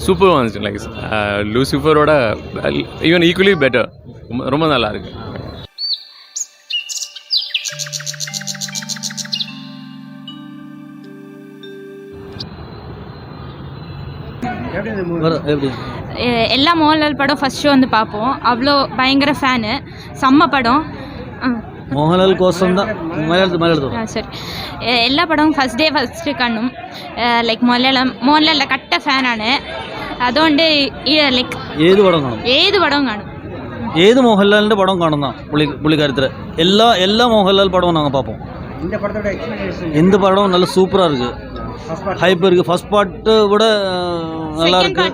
சூப்பராக வந்துச்சு. லைக் லூசிஃபரோட ஈவன் ஈக்குவலி பெட்டர். ரொம்ப நல்லா இருக்கு. எல்லா மோகன்லால் படம் ஃபர்ஸ்ட் ஷோ வந்து பார்ப்போம். அவ்வளோ பயங்கர ஃபேனு. செம்ம படம். മോഹൻലാൽ കോസം சரி, எல்லா படமும் ഫസ്റ്റ് കാണും. ലൈക്ക് മോഹൻലാലിൻ്റെ കട്ട ഫാനാണ്. അതുകൊണ്ട് ലൈക്ക് ഏത് പടവും കാണും. ഏത് മോഹൻലാലിൻ്റെ പടം കാണുന്ന പുള്ളിക്കാരത്തിൽ എല്ലാ മോഹൻലാൽ പടവും நாங்கள் பார்ப்போம். இந்த படம் நல்ல சூப்பராக இருக்குது. ஹைப் இருக்குது. ஃபர்ஸ்ட் பார்ட்டு விட நல்லா இருக்கு.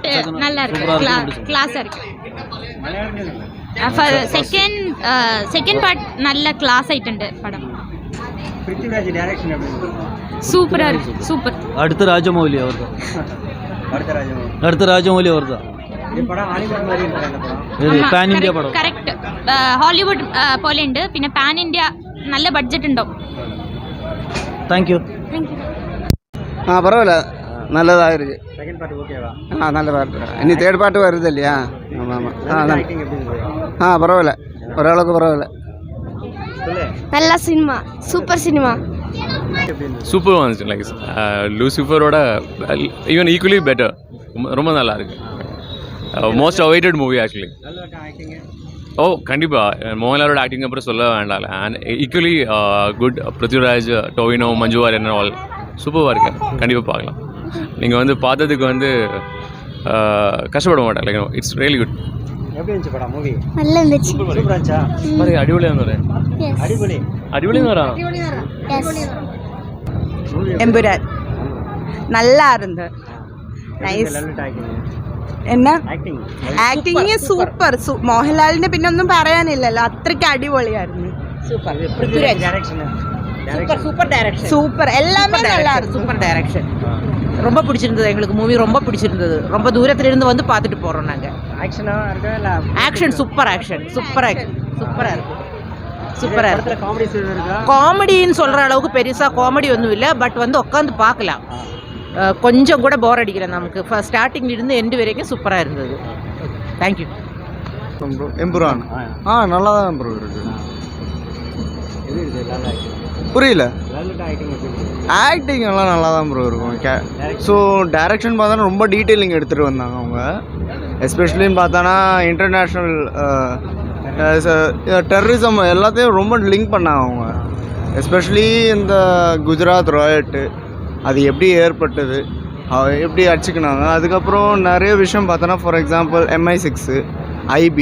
கிளாஸாக இருக்கு. செகண்ட் பார்ட் நல்ல கிளாஸ் ஆயிട്ടുണ്ട് படம். சூப்பராக இருக்கு. சூப்பர். அடுத்த ராஜமௌலி அவர் தான். പാൻ ഇന്ത്യ പടം. കറക്റ്റ്. ഹോളിവുഡ് പോലെ ഉണ്ട്. പിന്നെ പാൻ ഇന്ത്യ നല്ല ബഡ്ജറ്റ് ഉണ്ടാവും. Thank you. பரவாயில்ல, நல்லதாக இருக்கு. நல்ல பாட்டு. இனி தேர்ட் பாட்டு வருது இல்லையா? ஆமாம். பரவாயில்ல, ஓரளவுக்கு பரவாயில்ல. நல்ல சினிமா, சூப்பர் சினிமா. சூப்பராக வந்துச்சு. லைக் லூசிஃபரோட ஈவன் ஈக்குவலி பெட்டர். ரொம்ப நல்லா இருக்கு. Most awaited movie actually. Oh கண்டிப்பாக மோகன்லாலோட ஆக்டிங் அப்புறம் சொல்ல வேண்டாம். And equally good. Prithviraj, Tovino, Manju Warrier all சூப்பராக இருக்கு. கண்டிப்பாக பார்க்கலாம். நீங்கள் வந்து பார்த்ததுக்கு வந்து கஷ்டப்பட மாட்டேன். Like it's really good. எப்படி இருந்துச்சு படம்? மூவி நல்லா இருந்துச்சு. சூப்பரா இருந்துச்சா? பாரு அடிபொலியாக இருந்தது. அடிபொலியாக வரா. എമ്പുരാൻ நல்லா இருந்தது. നൈസ്. என்ன ആക്ടിങ് സൂപ്പർ. മോഹൻലാലിന്റെ പിന്നെ ഒന്നും പറയാനില്ലല്ലോ. അത്രയ്ക്ക് അടിപൊളിയായിരുന്നു. சூப்பர். எல்லாமே நல்லா இருக்கு. Super direction. ரொம்ப பிடிச்சிருந்தது எங்களுக்கு. மூவி ரொம்ப பிடிச்சிருந்தது. ரொம்ப தூரத்துல இருந்து வந்து பார்த்துட்டு போறோம் நாங்க. Action super. சூப்பரா இருக்கு. காமெடின்னு சொல்ற அளவுக்கு பெருசா காமெடி ஒன்றும் இல்லை. பட் வந்து உட்காந்து பார்க்கலாம். கொஞ்சம் கூட போர் அடிக்கல நமக்கு. ஸ்டார்டிங்ல இருந்து எண்டு வரைக்கும் சூப்பராக இருந்தது. தேங்க்யூ. எம்புரான் நல்லா தான் ப்ரோ இருக்கு. புரியல. ஆக்டிங் எல்லாம் நல்லா தான் ப்ரோ இருக்கும். ஸோ டைரக்ஷன் பார்த்தோன்னா ரொம்ப டீட்டெயிலிங் எடுத்துகிட்டு வந்தாங்க அவங்க. எஸ்பெஷலின்னு பார்த்தோன்னா இன்டர்நேஷ்னல் டெரரிசம் எல்லாத்தையும் ரொம்ப லிங்க் பண்ணாங்க அவங்க. எஸ்பெஷலி இந்த குஜராத் ராயட்டு அது எப்படி ஏற்பட்டது, எப்படி அடிச்சுக்கினாங்க. அதுக்கப்புறம் நிறைய விஷயம் பார்த்தோன்னா for example MI6, IB,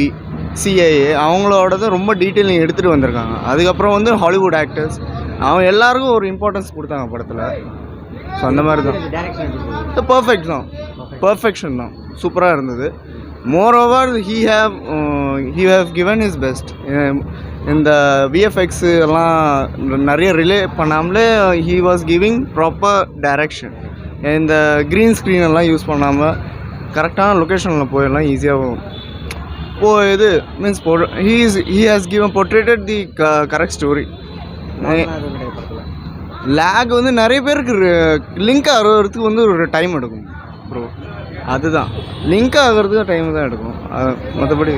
CIA அவங்களோடது ரொம்ப டீட்டெயிலிங் எடுத்துகிட்டு வந்திருக்காங்க. அதுக்கப்புறம் வந்து ஹாலிவுட் ஆக்டர்ஸ் அவங்க எல்லாருக்கும் ஒரு இம்பார்ட்டன்ஸ் கொடுத்தாங்க படத்தில். ஸோ அந்த மாதிரி தான். பர்ஃபெக்ஷன் தான். சூப்பராக இருந்தது. Moreover he have given is best. இந்த VFX எல்லாம் நிறைய ரிலே பண்ணாமலே he was giving proper direction. இந்த க்ரீன் ஸ்க்ரீன் எல்லாம் யூஸ் பண்ணாமல் கரெக்டான லொக்கேஷனில் போயிடலாம் ஈஸியாகவும் இது means he has given portrayed the correct story. லேக் வந்து நிறைய பேருக்கு லிங்க் ஆகிறதுக்கு வந்து ஒரு டைம் எடுக்கும் ப்ரோ. அதுதான் லிங்க் ஆகிறதுக்கு டைம் தான் எடுக்கும். மற்றபடி